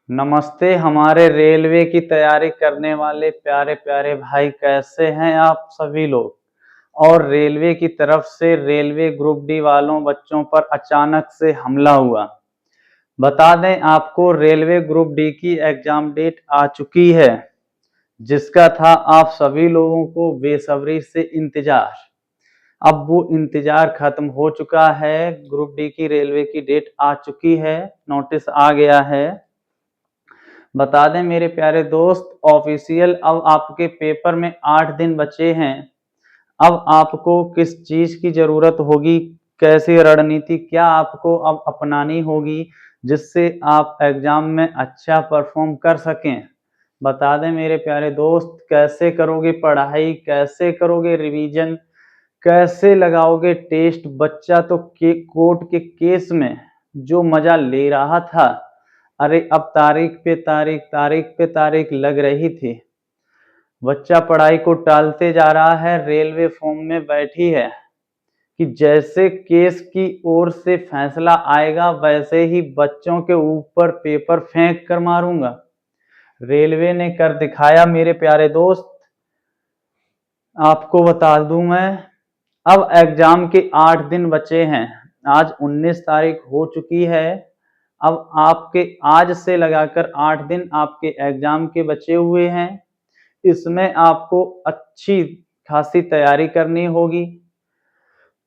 नमस्ते हमारे रेलवे की तैयारी करने वाले प्यारे प्यारे भाई, कैसे हैं आप सभी लोग। और रेलवे की तरफ से रेलवे ग्रुप डी वालों बच्चों पर अचानक से हमला हुआ। बता दें आपको, रेलवे ग्रुप डी की एग्जाम डेट आ चुकी है, जिसका था आप सभी लोगों को बेसब्री से इंतजार। अब वो इंतजार खत्म हो चुका है। ग्रुप डी की रेलवे की डेट आ चुकी है, नोटिस आ गया है। बता दें मेरे प्यारे दोस्त, ऑफिशियल अब आपके पेपर में 8 दिन बचे हैं। अब आपको किस चीज की जरूरत होगी, कैसी रणनीति क्या आपको अब अपनानी होगी, जिससे आप एग्जाम में अच्छा परफॉर्म कर सकें। बता दें मेरे प्यारे दोस्त, कैसे करोगे पढ़ाई, कैसे करोगे रिवीजन, कैसे लगाओगे टेस्ट। बच्चा तो कोर्ट के केस में जो मजा ले रहा था, अरे अब तारीख पे तारीख, तारीख पे तारीख लग रही थी। बच्चा पढ़ाई को टालते जा रहा है, रेलवे फॉर्म में बैठी है कि जैसे केस की ओर से फैसला आएगा वैसे ही बच्चों के ऊपर पेपर फेंक कर मारूंगा। रेलवे ने कर दिखाया मेरे प्यारे दोस्त। आपको बता दूं मैं, अब एग्जाम के 8 दिन बचे हैं। आज 19 तारीख हो चुकी है। अब आपके आज से लगाकर 8 दिन आपके एग्जाम के बचे हुए हैं। इसमें आपको अच्छी खासी तैयारी करनी होगी,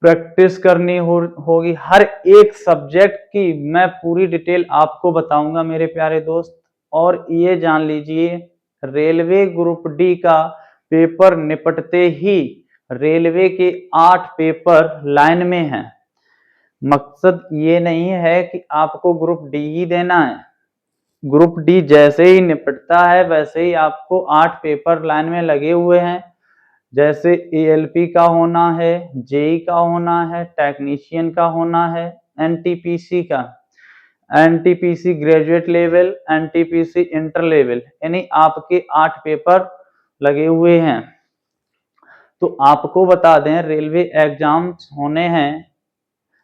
प्रैक्टिस करनी होगी। हर एक सब्जेक्ट की मैं पूरी डिटेल आपको बताऊंगा मेरे प्यारे दोस्त। और ये जान लीजिए, रेलवे ग्रुप डी का पेपर निपटते ही रेलवे के 8 पेपर लाइन में हैं। मकसद ये नहीं है कि आपको ग्रुप डी ही देना है। ग्रुप डी जैसे ही निपटता है वैसे ही आपको 8 पेपर लाइन में लगे हुए हैं। जैसे एएलपी का होना है, जेई का होना है, टेक्नीशियन का होना है, एनटीपीसी का, NTPC graduate level, NTPC inter level, यानी आपके 8 पेपर लगे हुए हैं। तो आपको बता दें, रेलवे एग्जाम्स होने हैं,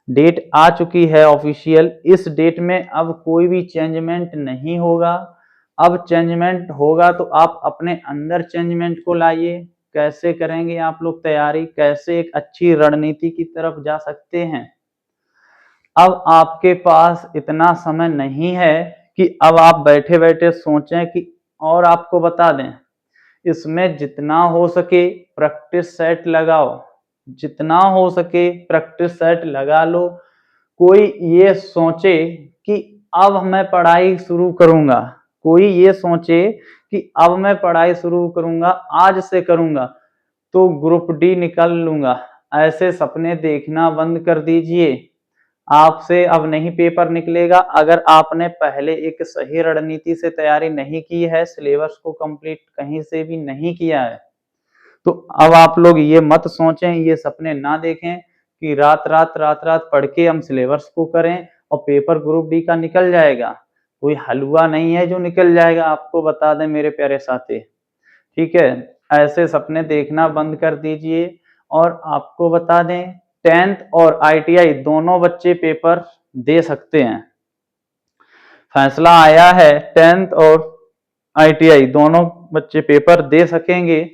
डेट आ चुकी है ऑफिशियल। इस डेट में अब कोई भी चेंजमेंट नहीं होगा। अब चेंजमेंट होगा तो आप अपने अंदर चेंजमेंट को लाइए। कैसे करेंगे आप लोग तैयारी, कैसे एक अच्छी रणनीति की तरफ जा सकते हैं। अब आपके पास इतना समय नहीं है कि अब आप बैठे बैठे सोचें कि, और आपको बता दें, इसमें जितना हो सके प्रैक्टिस सेट लगाओ, जितना हो सके प्रैक्टिस सेट लगा लो। कोई ये सोचे कि अब मैं पढ़ाई शुरू करूंगा, कोई ये सोचे कि अब मैं पढ़ाई शुरू करूंगा, आज से करूंगा तो ग्रुप डी निकाल लूंगा, ऐसे सपने देखना बंद कर दीजिए। आपसे अब नहीं पेपर निकलेगा अगर आपने पहले एक सही रणनीति से तैयारी नहीं की है, सिलेबस को कंप्लीट कहीं से भी नहीं किया है। तो अब आप लोग ये मत सोचें, ये सपने ना देखें कि रात रात पढ़ के हम सिलेबस को करें और पेपर ग्रुप डी का निकल जाएगा। कोई हलवा नहीं है जो निकल जाएगा, आपको बता दें मेरे प्यारे साथी। ठीक है, ऐसे सपने देखना बंद कर दीजिए। और आपको बता दें, 10th और आईटीआई दोनों बच्चे पेपर दे सकते हैं। फैसला आया है, 10th और आईटीआई दोनों बच्चे पेपर दे सकेंगे।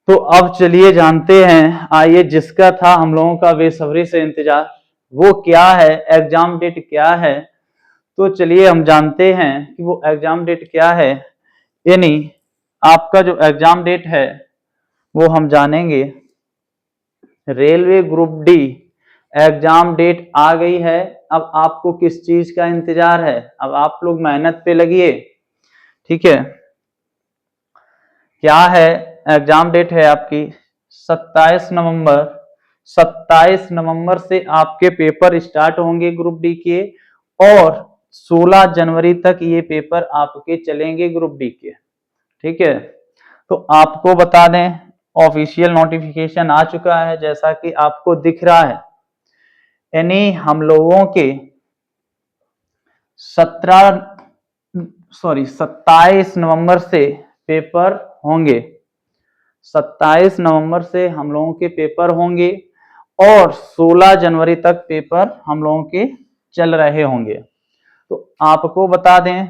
तो अब चलिए जानते हैं, आइए, जिसका था हम लोगों का बेसब्री से इंतजार, वो क्या है, एग्जाम डेट क्या है। तो चलिए हम जानते हैं कि वो एग्जाम डेट क्या है। यानी आपका जो एग्जाम डेट है वो हम जानेंगे। Railway group D exam date आ गई है। अब आपको किस चीज का इंतजार है, अब आप लोग मेहनत पे लगिए। ठीक है, क्या है, एग्जाम डेट है आपकी 27 नवंबर। 27 नवंबर से आपके पेपर स्टार्ट होंगे ग्रुप डी के, और 16 जनवरी तक ये पेपर आपके चलेंगे ग्रुप डी के। ठीक है, तो आपको बता दें, ऑफिशियल नोटिफिकेशन आ चुका है जैसा कि आपको दिख रहा है। यानी हम लोगों के 27 नवंबर से पेपर होंगे। 27 नवंबर से हम लोगों के पेपर होंगे और 16 जनवरी तक पेपर हम लोगों के चल रहे होंगे। तो आपको बता दें,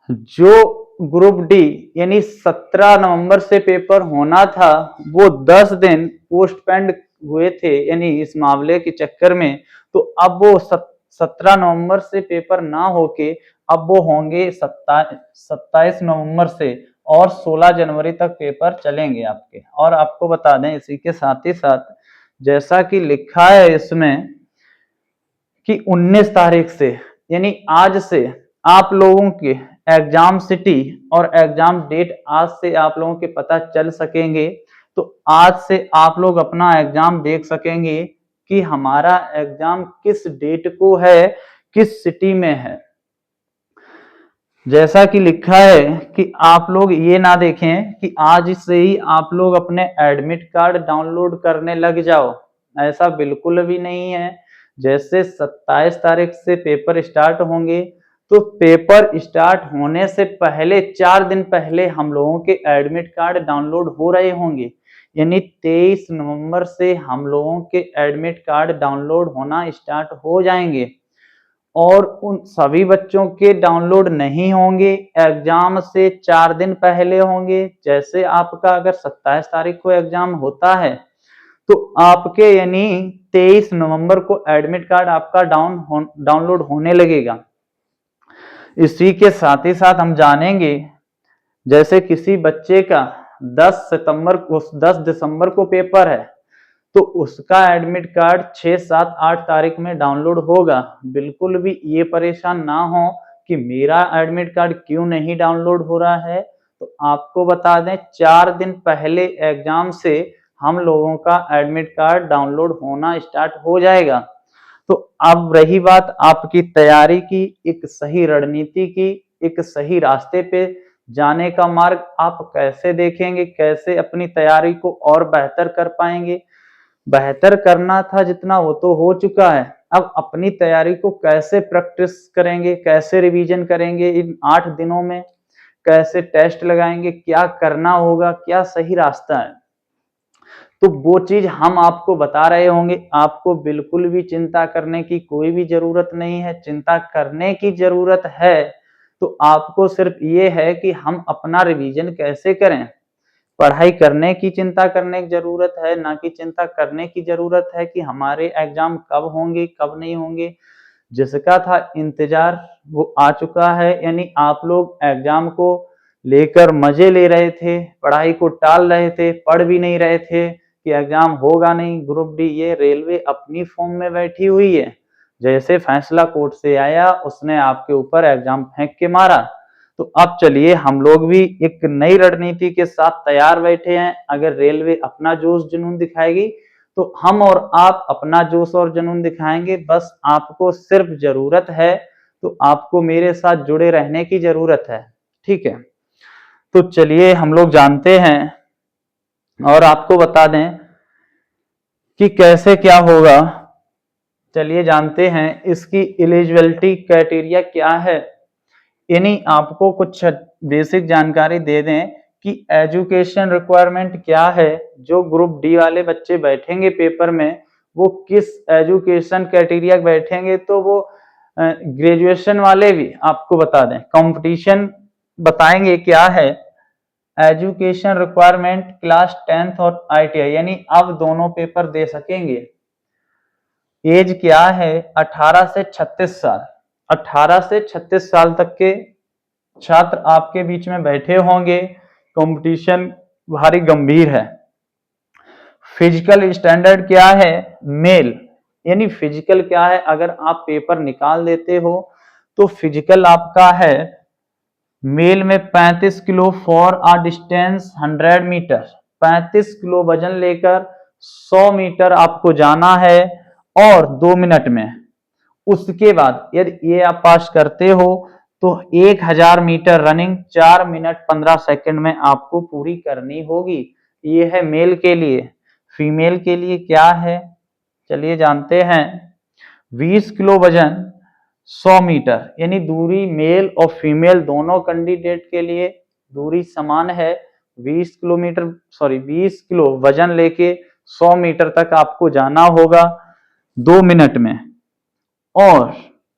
जो ग्रुप डी यानी 17 नवंबर से पेपर होना था वो 10 दिन पोस्टपेंड हुए थे, यानी इस मामले के चक्कर में। तो अब वो 17 नवंबर से पेपर ना होके अब वो होंगे 27 नवंबर से, और 16 जनवरी तक पेपर चलेंगे आपके। और आपको बता दें इसी के साथ ही साथ, जैसा कि लिखा है इसमें कि 19 तारीख से यानी आज से आप लोगों के एग्जाम सिटी और एग्जाम डेट आज से आप लोगों के पता चल सकेंगे। तो आज से आप लोग अपना एग्जाम देख सकेंगे कि हमारा एग्जाम किस डेट को है, किस सिटी में है। जैसा कि लिखा है कि आप लोग ये ना देखें कि आज से ही आप लोग अपने एडमिट कार्ड डाउनलोड करने लग जाओ, ऐसा बिल्कुल भी नहीं है। जैसे 27 तारीख से पेपर स्टार्ट होंगे, तो पेपर स्टार्ट होने से पहले 4 दिन पहले हम लोगों के एडमिट कार्ड डाउनलोड हो रहे होंगे, यानी 23 नवंबर से हम लोगों के एडमिट कार्ड डाउनलोड होना स्टार्ट हो जाएंगे। और उन सभी बच्चों के डाउनलोड नहीं होंगे, एग्जाम से 4 दिन पहले होंगे। जैसे आपका अगर 27 तारीख को एग्जाम होता है, तो आपके यानी 23 नवंबर को एडमिट कार्ड आपका डाउनलोड होने लगेगा। इसी के साथ ही साथ हम जानेंगे, जैसे किसी बच्चे का 10 दिसंबर को पेपर है, तो उसका एडमिट कार्ड 6, 7, 8 तारीख में डाउनलोड होगा। बिल्कुल भी ये परेशान ना हो कि मेरा एडमिट कार्ड क्यों नहीं डाउनलोड हो रहा है। तो आपको बता दें 4 दिन पहले एग्जाम से हम लोगों का एडमिट कार्ड डाउनलोड होना स्टार्ट हो जाएगा। तो अब रही बात आपकी तैयारी की, एक सही रणनीति की, एक सही रास्ते पे जाने का मार्ग आप कैसे देखेंगे, कैसे अपनी तैयारी को और बेहतर कर पाएंगे। बेहतर करना था जितना वो तो हो चुका है, अब अपनी तैयारी को कैसे प्रैक्टिस करेंगे, कैसे रिवीजन करेंगे इन 8 दिनों में, कैसे टेस्ट लगाएंगे, क्या करना होगा, क्या सही रास्ता है, तो वो चीज हम आपको बता रहे होंगे। आपको बिल्कुल भी चिंता करने की कोई भी जरूरत नहीं है। चिंता करने की जरूरत है तो आपको सिर्फ ये है कि हम अपना रिवीजन कैसे करें। पढ़ाई करने की चिंता करने की जरूरत है, ना कि चिंता करने की जरूरत है कि हमारे एग्जाम कब होंगे कब नहीं होंगे। जिसका था इंतजार वो आ चुका है, यानी आप लोग एग्जाम को लेकर मजे ले रहे थे, पढ़ाई को टाल रहे थे, पढ़ भी नहीं रहे थे कि एग्जाम होगा नहीं। ग्रुप डी ये रेलवे अपनी फॉर्म में बैठी हुई है, जैसे फैसला कोर्ट से आया उसने आपके ऊपर एग्जाम फेंक के मारा। तो अब चलिए हम लोग भी एक नई रणनीति के साथ तैयार बैठे हैं। अगर रेलवे अपना जोश जुनून दिखाएगी तो हम और आप अपना जोश और जुनून दिखाएंगे। बस आपको सिर्फ जरूरत है तो आपको मेरे साथ जुड़े रहने की जरूरत है, ठीक है। तो चलिए हम लोग जानते हैं और आपको बता दें कि कैसे क्या होगा। चलिए जानते हैं इसकी एलिजिबिलिटी क्राइटेरिया क्या है, यानी आपको कुछ बेसिक जानकारी दे दें कि एजुकेशन रिक्वायरमेंट क्या है। जो ग्रुप डी वाले बच्चे बैठेंगे पेपर में वो किस एजुकेशन क्राइटेरिया बैठेंगे, तो वो ग्रेजुएशन वाले भी आपको बता दें कंपटीशन बताएंगे क्या है। एजुकेशन रिक्वायरमेंट क्लास 10th और ITI, यानी अब दोनों पेपर दे सकेंगे। एज क्या है 18 से 36 साल। 18 से 36 साल तक के छात्र आपके बीच में बैठे होंगे। कंपटीशन भारी गंभीर है। फिजिकल स्टैंडर्ड क्या है, मेल, यानी फिजिकल क्या है, अगर आप पेपर निकाल देते हो तो फिजिकल आपका है मेल में 35 kilo for a distance 100 metre. 35 kilo वजन लेकर 100 मीटर आपको जाना है और 2 मिनट में। उसके बाद यदि ये आप पास करते हो तो 1000 मीटर रनिंग 4 मिनट 15 सेकंड में आपको पूरी करनी होगी। ये है मेल के लिए। फीमेल के लिए क्या है चलिए जानते हैं। 20 किलो वजन 100 मीटर, यानी दूरी मेल और फीमेल दोनों कैंडिडेट के लिए दूरी समान है। 20 किलो वजन लेके 100 मीटर तक आपको जाना होगा 2 मिनट में, और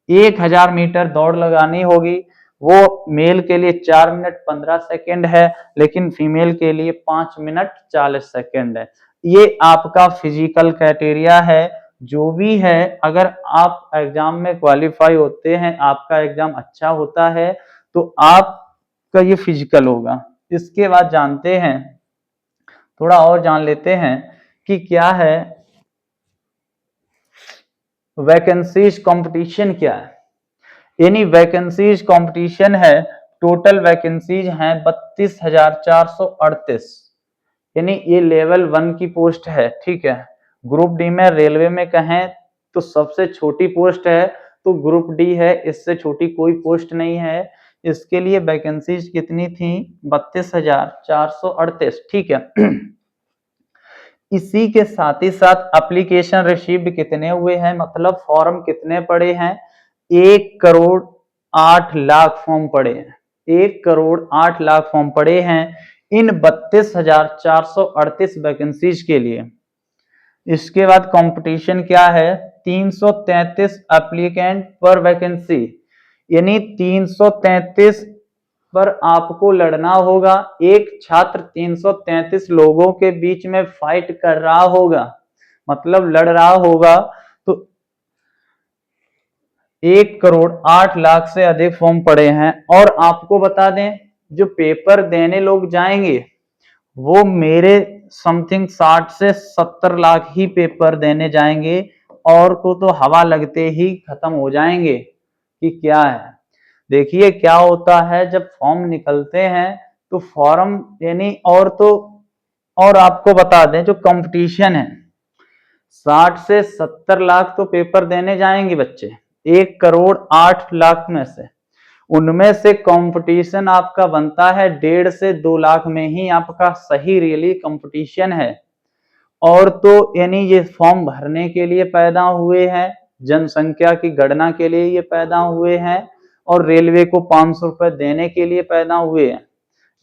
1000 मीटर दौड़ लगानी होगी वो मेल के लिए 4 मिनट 15 सेकेंड है, लेकिन फीमेल के लिए 5 मिनट 40 सेकेंड है। ये आपका फिजिकल क्राइटेरिया है। जो भी है, अगर आप एग्जाम में क्वालिफाई होते हैं, आपका एग्जाम अच्छा होता है, तो आपका ये फिजिकल होगा। इसके बाद जानते हैं, थोड़ा और जान लेते हैं कि क्या है वैकेंसीज कंपटीशन क्या है। यानी वैकेंसीज कंपटीशन है, टोटल वैकेंसीज हैं 32,438। यानी ये लेवल 1 की पोस्ट है, ठीक है। ग्रुप डी में, रेलवे में कहें तो सबसे छोटी पोस्ट है तो ग्रुप डी है, इससे छोटी कोई पोस्ट नहीं है। इसके लिए वैकेंसीज कितनी थी? 32,438, ठीक है। इसी के साथ ही साथ एप्लीकेशन रिसीव्ड कितने हुए हैं, मतलब फॉर्म कितने पड़े हैं? 1,08,00,000 फॉर्म पड़े हैं। 1,08,00,000 फॉर्म पड़े हैं इन 32,438 वैकेंसीज के लिए। इसके बाद कंपटीशन क्या है? 333 एप्लीकेंट पर वैकेंसी, यानी 333 पर आपको लड़ना होगा। एक छात्र 333 लोगों के बीच में फाइट कर रहा होगा, मतलब लड़ रहा होगा। तो 1,08,00,000 से अधिक फॉर्म पड़े हैं। और आपको बता दें, जो पेपर देने लोग जाएंगे वो मेरे समथिंग 60 से 70 लाख ही पेपर देने जाएंगे, और को तो हवा लगते ही खत्म हो जाएंगे कि क्या है। देखिए क्या होता है, जब फॉर्म निकलते हैं तो फॉर्म यानी और आपको बता दें, जो कंपटीशन है 60 से 70 लाख तो पेपर देने जाएंगे बच्चे, 1,08,00,000 में से। उनमें से कंपटीशन आपका बनता है 1.5 से 2 लाख में ही आपका सही रियली कंपटीशन है। और तो यानी ये फॉर्म भरने के लिए पैदा हुए हैं, जनसंख्या की गणना के लिए ये पैदा हुए हैं, और रेलवे को 500 रुपए देने के लिए पैदा हुए हैं।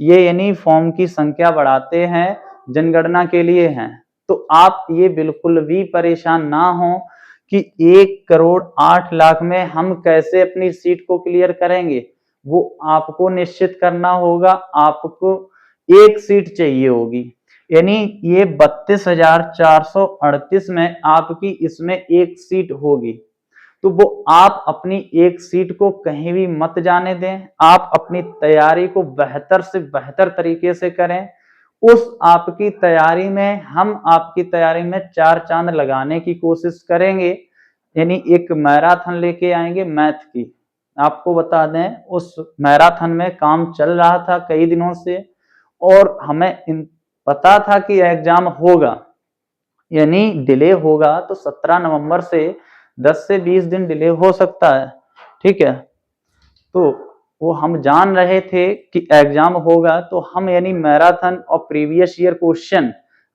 ये यानी फॉर्म की संख्या बढ़ाते हैं, जनगणना के लिए हैं। तो आप ये बिल्कुल भी परेशान ना हो कि 1,08,00,000 में हम कैसे अपनी सीट को क्लियर करेंगे। वो आपको निश्चित करना होगा, आपको एक सीट चाहिए होगी। यानी ये 32,438 में आपकी इसमें एक सीट होगी। तो वो आप अपनी एक सीट को कहीं भी मत जाने दें, आप अपनी तैयारी को बेहतर से बेहतर तरीके से करें। उस आपकी तैयारी में हम आपकी तैयारी में 4 चांद लगाने की कोशिश करेंगे। यानी एक मैराथन लेके आएंगे मैथ की। आपको बता दें, उस मैराथन में काम चल रहा था कई दिनों से, और हमें पता था कि एग्जाम होगा, यानी डिले होगा तो 17 नवंबर से 10 से 20 दिन डिले हो सकता है, ठीक है। तो वो हम जान रहे थे कि एग्जाम होगा, तो हम यानी मैराथन और प्रीवियस ईयर क्वेश्चन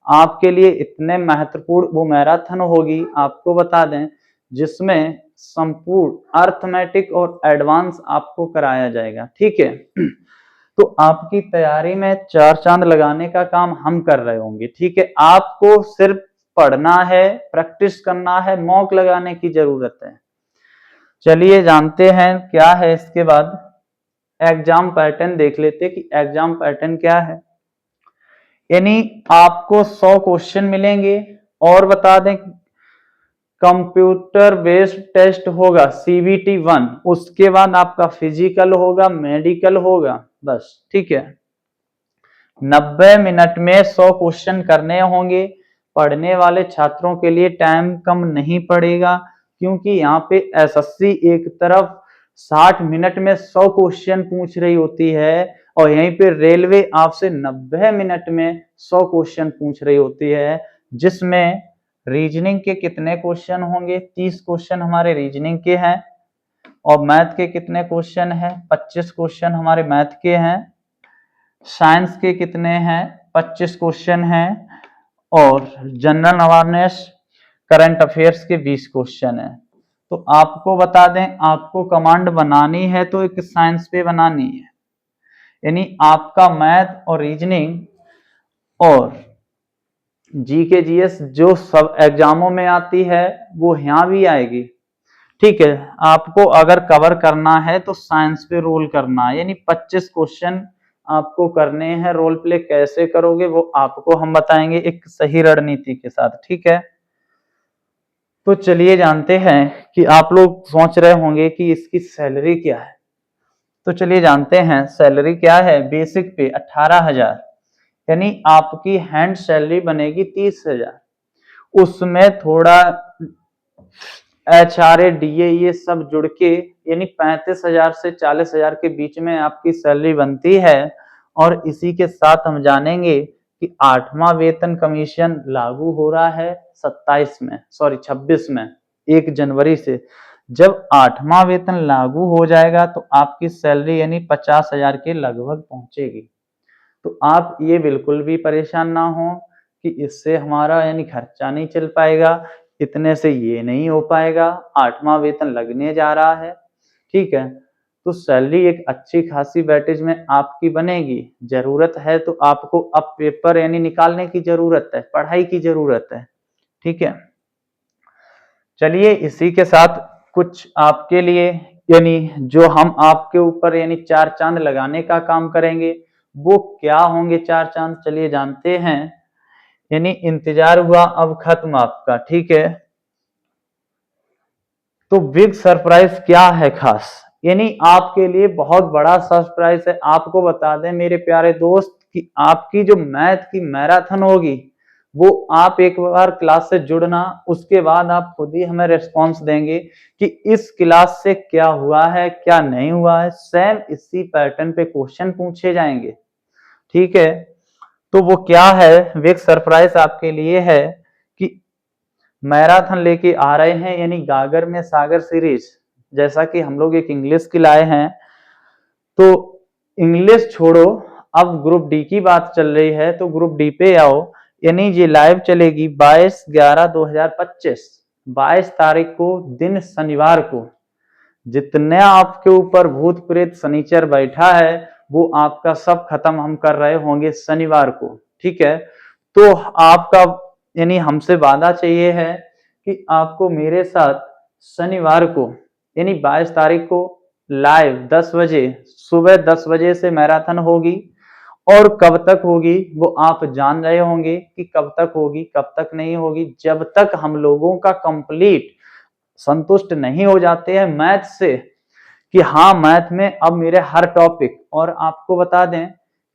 आपके लिए इतने महत्वपूर्ण वो मैराथन होगी, आपको बता दें, जिसमें संपूर्ण अर्थमेटिक और एडवांस आपको कराया जाएगा, ठीक है। तो आपकी तैयारी में 4 चांद लगाने का काम हम कर रहे होंगे, ठीक है। आपको सिर्फ पढ़ना है, प्रैक्टिस करना है, मॉक लगाने की जरूरत है। चलिए जानते हैं क्या है। इसके बाद एग्जाम पैटर्न देख लेते कि एग्जाम पैटर्न क्या है। यानी आपको 100 क्वेश्चन मिलेंगे, और बता दें कंप्यूटर बेस्ड टेस्ट होगा CBT 1, उसके बाद आपका फिजिकल होगा, मेडिकल होगा, बस, ठीक है। 90 मिनट में 100 क्वेश्चन करने होंगे। पढ़ने वाले छात्रों के लिए टाइम कम नहीं पड़ेगा, क्योंकि यहाँ पे SSC एक तरफ 60 मिनट में 100 क्वेश्चन पूछ रही होती है, और यहीं पे रेलवे आपसे 90 मिनट में 100 क्वेश्चन पूछ रही होती है, जिसमें रीजनिंग के कितने क्वेश्चन होंगे? 30 क्वेश्चन हमारे रीजनिंग के हैं, और मैथ के कितने क्वेश्चन हैं? 25 क्वेश्चन हमारे मैथ के हैं। साइंस के कितने हैं? 25 क्वेश्चन हैं, और जनरल अवेयरनेस करंट अफेयर्स के 20 क्वेश्चन हैं। तो आपको बता दें, आपको कमांड बनानी है तो एक साइंस पे बनानी है, यानी आपका मैथ और रीजनिंग और GK GS जो सब एग्जामों में आती है वो यहाँ भी आएगी, ठीक है। आपको अगर कवर करना है तो साइंस पे रोल करना है, यानी 25 क्वेश्चन आपको करने हैं। रोल प्ले कैसे करोगे वो आपको हम बताएंगे एक सही रणनीति के साथ, ठीक है। तो चलिए जानते हैं कि आप लोग सोच रहे होंगे कि इसकी सैलरी क्या है। तो चलिए जानते हैं सैलरी क्या है। बेसिक पे 18,000, यानी आपकी हैंड सैलरी बनेगी 30,000। उसमें थोड़ा HRA DA ये सब जुड़ के यानी 35,000 से 40,000 के बीच में आपकी सैलरी बनती है। और इसी के साथ हम जानेंगे कि 8वां वेतन कमीशन लागू हो रहा है 26 में 1 जनवरी से। जब 8वां वेतन लागू हो जाएगा तो आपकी सैलरी यानी 50,000 के लगभग पहुंचेगी। तो आप ये बिल्कुल भी परेशान ना हो कि इससे हमारा यानी खर्चा नहीं चल पाएगा, इतने से ये नहीं हो पाएगा। 8वां वेतन लगने जा रहा है, ठीक है। तो सैलरी एक अच्छी खासी वेटेज में आपकी बनेगी। जरूरत है तो आपको अब पेपर यानी निकालने की जरूरत है, पढ़ाई की जरूरत है, ठीक है। चलिए इसी के साथ कुछ आपके लिए यानी जो हम आपके ऊपर यानी 4 चांद लगाने का काम करेंगे वो क्या होंगे 4 चांद, चलिए जानते हैं। यानी इंतजार हुआ अब खत्म आपका, ठीक है। तो बिग सरप्राइज क्या है खास, यानी आपके लिए बहुत बड़ा सरप्राइज है। आपको बता दें मेरे प्यारे दोस्त कि आपकी जो मैथ की मैराथन होगी वो आप एक बार क्लास से जुड़ना, उसके बाद आप खुद ही हमें रिस्पॉन्स देंगे कि इस क्लास से क्या हुआ है क्या नहीं हुआ है। सेम इसी पैटर्न पे क्वेश्चन पूछे जाएंगे, ठीक है। तो वो क्या है, बिग सरप्राइज आपके लिए है कि मैराथन लेके आ रहे हैं यानी गागर में सागर सीरीज। जैसा कि हम लोग एक इंग्लिश की लाए हैं तो इंग्लिश छोड़ो, अब ग्रुप डी की बात चल रही है तो ग्रुप डी पे आओ। यानी ये लाइव चलेगी 22/11/2025, 22 तारीख को दिन शनिवार को। जितने आपके ऊपर भूत प्रेत शनिचर बैठा है वो आपका सब खत्म हम कर रहे होंगे शनिवार को, ठीक है। तो आपका यानी हमसे वादा चाहिए है कि आपको मेरे साथ शनिवार को यानी 22 तारीख को लाइव 10 बजे, सुबह 10 बजे से मैराथन होगी। और कब तक होगी वो आप जान रहे होंगे कि कब तक होगी कब तक नहीं होगी। जब तक हम लोगों का कंप्लीट संतुष्ट नहीं हो जाते हैं मैथ से कि हाँ मैथ में अब मेरे हर टॉपिक, और आपको बता दें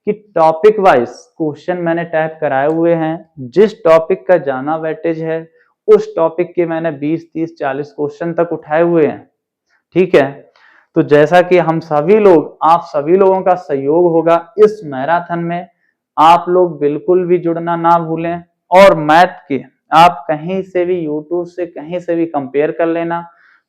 कि टॉपिक वाइज क्वेश्चन मैंने टाइप कराए हुए हैं। जिस टॉपिक का जाना वेटेज है उस टॉपिक के मैंने 20 30 40 क्वेश्चन तक उठाए हुए हैं, ठीक है। तो जैसा कि हम सभी लोग, आप सभी लोगों का सहयोग होगा इस मैराथन में, आप लोग बिल्कुल भी जुड़ना ना भूलें। और मैथ के आप कहीं से भी यूट्यूब से कहीं से भी कंपेयर कर लेना।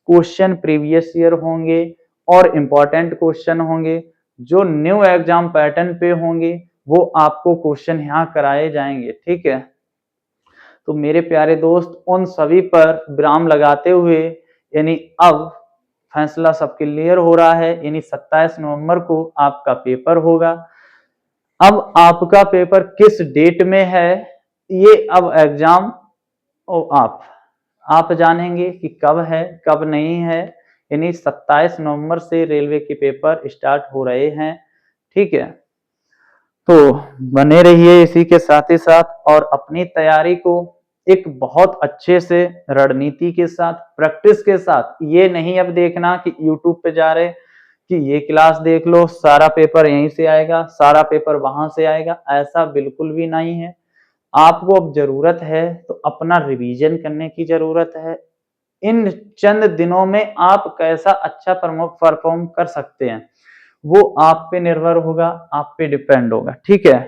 क्वेश्चन प्रीवियस ईयर होंगे और इंपॉर्टेंट क्वेश्चन होंगे जो न्यू एग्जाम पैटर्न पे होंगे, वो आपको क्वेश्चन यहाँ कराए जाएंगे, ठीक है। तो मेरे प्यारे दोस्त उन सभी पर विराम लगाते हुए यानी अब फैसला सब क्लियर हो रहा है, यानी 27 नवंबर को आपका पेपर होगा। अब आपका पेपर किस डेट में है ये अब एग्जाम आप जानेंगे कि कब है कब नहीं है। यानी 27 नवंबर से रेलवे के पेपर स्टार्ट हो रहे हैं, ठीक है। तो बने रहिए इसी के साथ ही साथ और अपनी तैयारी को एक बहुत अच्छे से रणनीति के साथ प्रैक्टिस के साथ, ये नहीं अब देखना कि यूट्यूब पे जा रहे कि ये क्लास देख लो सारा पेपर यहीं से आएगा सारा पेपर वहां से आएगा, ऐसा बिल्कुल भी नहीं है। आपको अब जरूरत है तो अपना रिवीजन करने की जरूरत है। इन चंद दिनों में आप कैसा अच्छा परफॉर्म कर सकते हैं वो आप पे निर्भर होगा, आप पे डिपेंड होगा, ठीक है।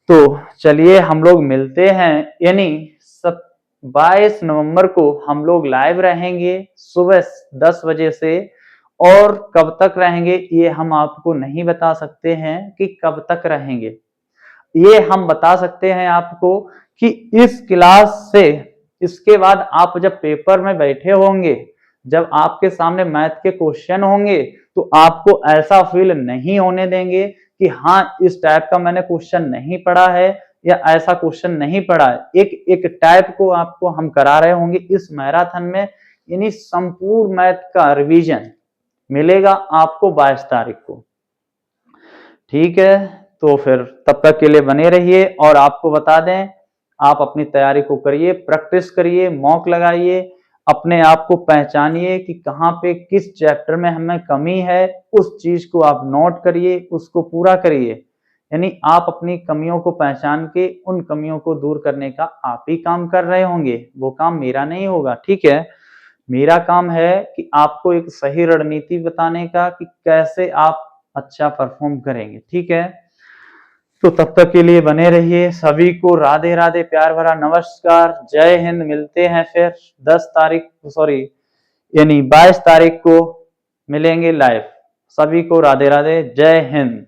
तो चलिए हम लोग मिलते हैं यानी 22 नवंबर को हम लोग लाइव रहेंगे सुबह 10 बजे से। और कब तक रहेंगे ये हम आपको नहीं बता सकते हैं कि कब तक रहेंगे। ये हम बता सकते हैं आपको कि इस क्लास से इसके बाद आप जब पेपर में बैठे होंगे, जब आपके सामने मैथ के क्वेश्चन होंगे तो आपको ऐसा फील नहीं होने देंगे कि हाँ इस टाइप का मैंने क्वेश्चन नहीं पढ़ा है या ऐसा क्वेश्चन नहीं पढ़ा है। एक एक टाइप को आपको हम करा रहे होंगे इस मैराथन में यानी संपूर्ण मैथ का रिवीजन मिलेगा आपको 22 तारीख को। ठीक है, तो फिर तब तक के लिए बने रहिए और आपको बता दें, आप अपनी तैयारी को करिए, प्रैक्टिस करिए, मॉक लगाइए, अपने आप को पहचानिए कि कहाँ पे किस चैप्टर में हमें कमी है, उस चीज को आप नोट करिए, उसको पूरा करिए। यानी आप अपनी कमियों को पहचान के उन कमियों को दूर करने का आप ही काम कर रहे होंगे, वो काम मेरा नहीं होगा। ठीक है, मेरा काम है कि आपको एक सही रणनीति बताने का कि कैसे आप अच्छा परफॉर्म करेंगे। ठीक है, तो तब तक के लिए बने रहिए। सभी को राधे राधे, प्यार भरा नमस्कार, जय हिंद। मिलते हैं फिर 22 तारीख को मिलेंगे लाइव। सभी को राधे राधे, जय हिंद।